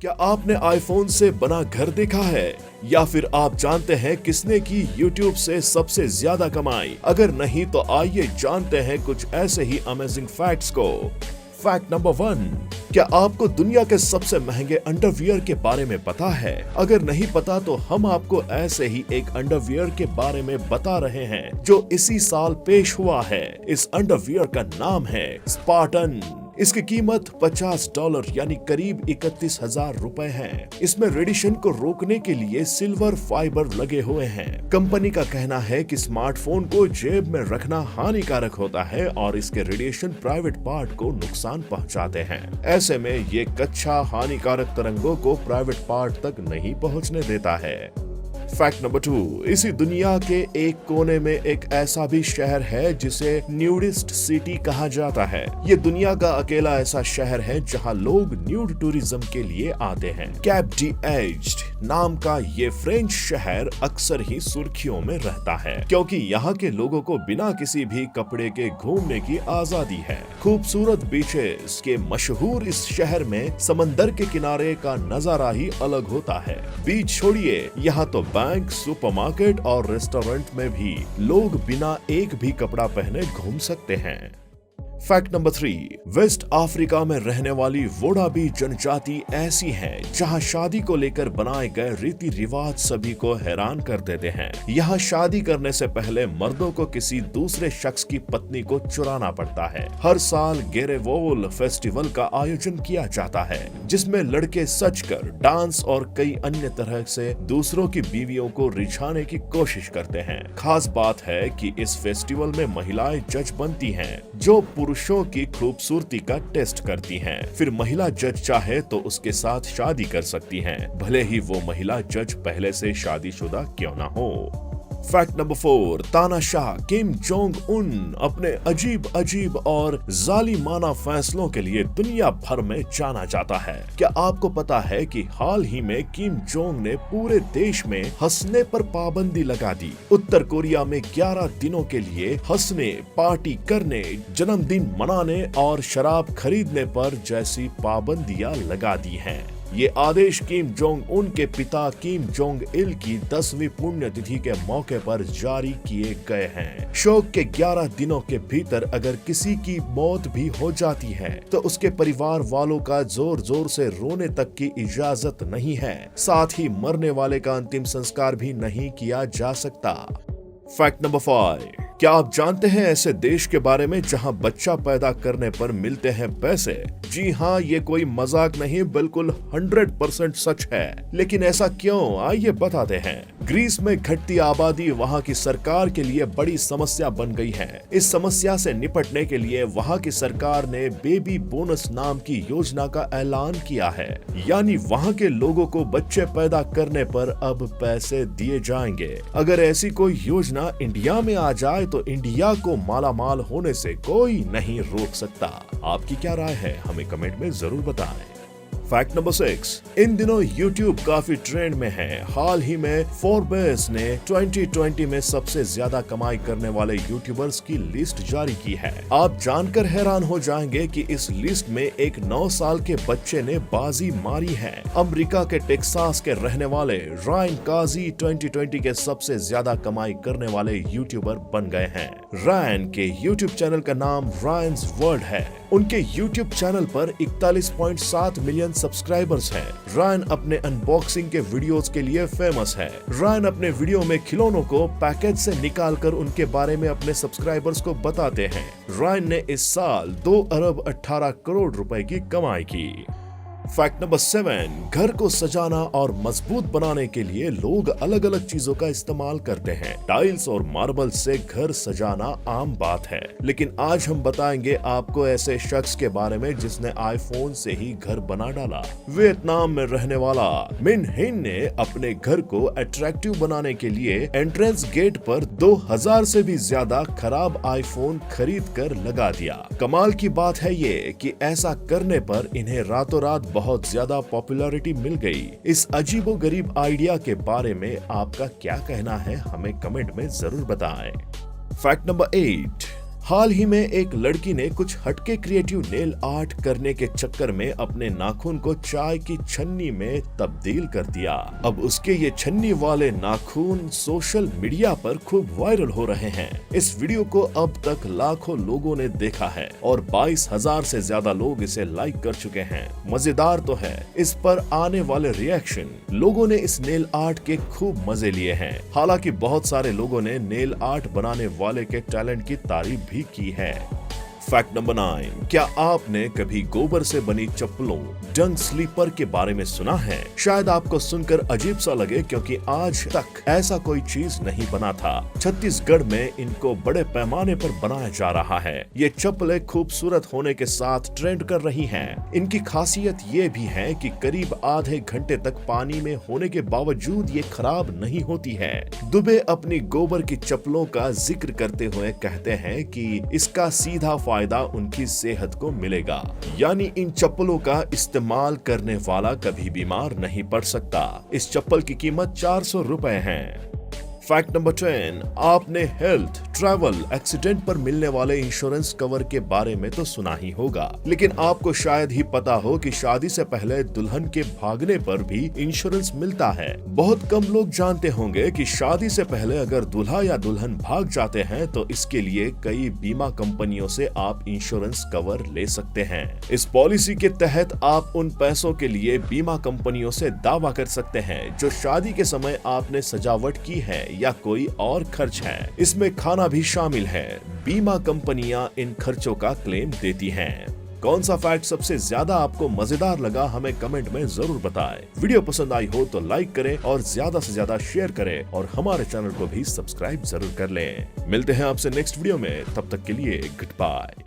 क्या आपने आईफोन से बना घर देखा है? या फिर आप जानते हैं किसने की YouTube से सबसे ज्यादा कमाई? अगर नहीं तो आइए जानते हैं कुछ ऐसे ही अमेजिंग फैक्ट्स को। फैक्ट नंबर 1, क्या आपको दुनिया के सबसे महंगे अंडरवियर के बारे में पता है? अगर नहीं पता तो हम आपको ऐसे ही एक अंडरवियर के बारे में बता रहे हैं जो इसी साल पेश हुआ है। इस अंडरवियर का नाम है स्पार्टन। इसकी कीमत $50 यानी करीब 31,000 रुपए है। इसमें रेडिएशन को रोकने के लिए सिल्वर फाइबर लगे हुए हैं। कंपनी का कहना है कि स्मार्टफोन को जेब में रखना हानिकारक होता है और इसके रेडिएशन प्राइवेट पार्ट को नुकसान पहुंचाते हैं। ऐसे में ये कच्चा हानिकारक तरंगों को प्राइवेट पार्ट तक नहीं पहुंचने देता है। फैक्ट नंबर 2, इसी दुनिया के एक कोने में एक ऐसा भी शहर है जिसे न्यूडिस्ट सिटी कहा जाता है। ये दुनिया का अकेला ऐसा शहर है जहां लोग न्यूड टूरिज्म के लिए आते हैं। कैप डी एज्ड नाम का ये फ्रेंच शहर अक्सर ही सुर्खियों में रहता है क्योंकि यहाँ के लोगों को बिना किसी भी कपड़े के घूमने की आजादी है। खूबसूरत बीचेस के मशहूर इस शहर में समंदर के किनारे का नजारा ही अलग होता है। बीच छोड़िए, यहाँ तो बैंक, सुपरमार्केट और रेस्टोरेंट में भी लोग बिना एक भी कपड़ा पहने घूम सकते हैं। फैक्ट नंबर 3, वेस्ट अफ्रीका में रहने वाली वोडाबी जनजाति ऐसी है जहां शादी को लेकर बनाए गए रीति रिवाज सभी को हैरान कर देते हैं। यहाँ शादी करने से पहले मर्दों को किसी दूसरे शख्स की पत्नी को चुराना पड़ता है। हर साल गेरेवोल फेस्टिवल का आयोजन किया जाता है जिसमें लड़के सजकर डांस और कई अन्य तरह से दूसरों की बीवियों को रिझाने की कोशिश करते हैं। खास बात है कि इस फेस्टिवल में महिलाएं जज बनती हैं जो पुरुषों की खूबसूरती का टेस्ट करती हैं। फिर महिला जज चाहे तो उसके साथ शादी कर सकती हैं, भले ही वो महिला जज पहले से शादीशुदा क्यों ना हो। फैक्ट नंबर 4, तानाशाह किम जोंग उन अपने अजीब और जालिमाना फैसलों के लिए दुनिया भर में जाना जाता है। क्या आपको पता है कि हाल ही में किम जोंग ने पूरे देश में हंसने पर पाबंदी लगा दी? उत्तर कोरिया में 11 दिनों के लिए हंसने, पार्टी करने, जन्मदिन मनाने और शराब खरीदने पर जैसी पाबंदियां लगा दी हैं। ये आदेश किम जोंग उन के पिता किम जोंग इल की 10वीं पुण्यतिथि के मौके पर जारी किए गए हैं। शोक के 11 दिनों के भीतर अगर किसी की मौत भी हो जाती है तो उसके परिवार वालों का जोर जोर से रोने तक की इजाजत नहीं है। साथ ही मरने वाले का अंतिम संस्कार भी नहीं किया जा सकता। फैक्ट नंबर 5, क्या आप जानते हैं ऐसे देश के बारे में जहां बच्चा पैदा करने पर मिलते हैं पैसे? जी हाँ, ये कोई मजाक नहीं, बिल्कुल 100% सच है। लेकिन ऐसा क्यों, आइए बताते हैं। ग्रीस में घटती आबादी वहाँ की सरकार के लिए बड़ी समस्या बन गई है। इस समस्या से निपटने के लिए वहाँ की सरकार ने बेबी बोनस नाम की योजना का ऐलान किया है। यानी वहाँ के लोगों को बच्चे पैदा करने पर अब पैसे दिए जाएंगे। अगर ऐसी कोई योजना इंडिया में आ जाए तो इंडिया को मालामाल होने से कोई नहीं रोक सकता। आपकी क्या राय है, हमें कमेंट में जरूर बताएं। फैक्ट नंबर 6, इन दिनों YouTube काफी ट्रेंड में है। हाल ही में फोर्ब्स ने 2020 में सबसे ज्यादा कमाई करने वाले यूट्यूबर्स की लिस्ट जारी की है। आप जानकर हैरान हो जाएंगे कि इस लिस्ट में एक 9 साल के बच्चे ने बाजी मारी है। अमेरिका के टेक्सास के रहने वाले रायन काजी 2020 के सबसे ज्यादा कमाई करने वाले यूट्यूबर बन गए हैं। रायन के YouTube चैनल का नाम रायन्स वर्ल्ड है। उनके YouTube चैनल पर 41.7 मिलियन सब्सक्राइबर्स हैं। रायन अपने अनबॉक्सिंग के वीडियोस के लिए फेमस है। रायन अपने वीडियो में खिलौनों को पैकेज से निकालकर उनके बारे में अपने सब्सक्राइबर्स को बताते हैं। रायन ने इस साल 2 अरब 18 करोड़ रुपए की कमाई की। फैक्ट नंबर 7, घर को सजाना और मजबूत बनाने के लिए लोग अलग अलग चीजों का इस्तेमाल करते हैं। टाइल्स और मार्बल से घर सजाना आम बात है, लेकिन आज हम बताएंगे आपको ऐसे शख्स के बारे में जिसने आईफोन से ही घर बना डाला। वियतनाम में रहने वाला मिन हिन ने अपने घर को अट्रैक्टिव बनाने के लिए एंट्रेंस गेट पर 2000 से भी ज्यादा खराब आईफोन खरीद कर लगा दिया। कमाल की बात है ये कि ऐसा करने पर इन्हें रातों रात बहुत ज्यादा पॉपुलैरिटी मिल गई। इस अजीबोगरीब आइडिया के बारे में आपका क्या कहना है, हमें कमेंट में जरूर बताएं। फैक्ट नंबर 8, हाल ही में एक लड़की ने कुछ हटके क्रिएटिव नेल आर्ट करने के चक्कर में अपने नाखून को चाय की छन्नी में तब्दील कर दिया। अब उसके ये छन्नी वाले नाखून सोशल मीडिया पर खूब वायरल हो रहे हैं। इस वीडियो को अब तक लाखों लोगों ने देखा है और 22,000 से ज्यादा लोग इसे लाइक कर चुके हैं। मजेदार तो है इस पर आने वाले रिएक्शन। लोगों ने इस नेल आर्ट के खूब मजे लिए हैं। हालांकि बहुत सारे लोगों ने नेल आर्ट बनाने वाले के टैलेंट की तारीफ भी की है। फैक्ट नंबर 9, क्या आपने कभी गोबर से बनी चप्पलों डंग स्लीपर के बारे में सुना है? शायद आपको सुनकर अजीब सा लगे क्योंकि आज तक ऐसा कोई चीज नहीं बना था। छत्तीसगढ़ में इनको बड़े पैमाने पर बनाया जा रहा है। ये चप्पलें खूबसूरत होने के साथ ट्रेंड कर रही हैं। इनकी खासियत ये भी है कि करीब आधे घंटे तक पानी में होने के बावजूद ये खराब नहीं होती है। दुबे अपनी गोबर की चप्पलों का जिक्र करते हुए कहते हैं कि इसका सीधा फायदा उनकी सेहत को मिलेगा, यानी इन चप्पलों का इस्तेमाल करने वाला कभी बीमार नहीं पड़ सकता। इस चप्पल की कीमत 400 रुपए है। फैक्ट नंबर 10, आपने हेल्थ, ट्रैवल, एक्सीडेंट पर मिलने वाले इंश्योरेंस कवर के बारे में तो सुना ही होगा, लेकिन आपको शायद ही पता हो कि शादी से पहले दुल्हन के भागने पर भी इंश्योरेंस मिलता है। बहुत कम लोग जानते होंगे कि शादी से पहले अगर दूल्हा या दुल्हन भाग जाते हैं तो इसके लिए कई बीमा कंपनियों से आप इंश्योरेंस कवर ले सकते हैं। इस पॉलिसी के तहत आप उन पैसों के लिए बीमा कंपनियों से दावा कर सकते हैं जो शादी के समय आपने सजावट की है या कोई और खर्च है। इसमें खाना भी शामिल है। बीमा कंपनियां इन खर्चों का क्लेम देती हैं। कौन सा फैक्ट सबसे ज्यादा आपको मजेदार लगा हमें कमेंट में जरूर बताएं। वीडियो पसंद आई हो तो लाइक करें और ज्यादा से ज्यादा शेयर करें और हमारे चैनल को भी सब्सक्राइब जरूर कर लें। मिलते हैं आपसे नेक्स्ट वीडियो में, तब तक के लिए गुड बाय।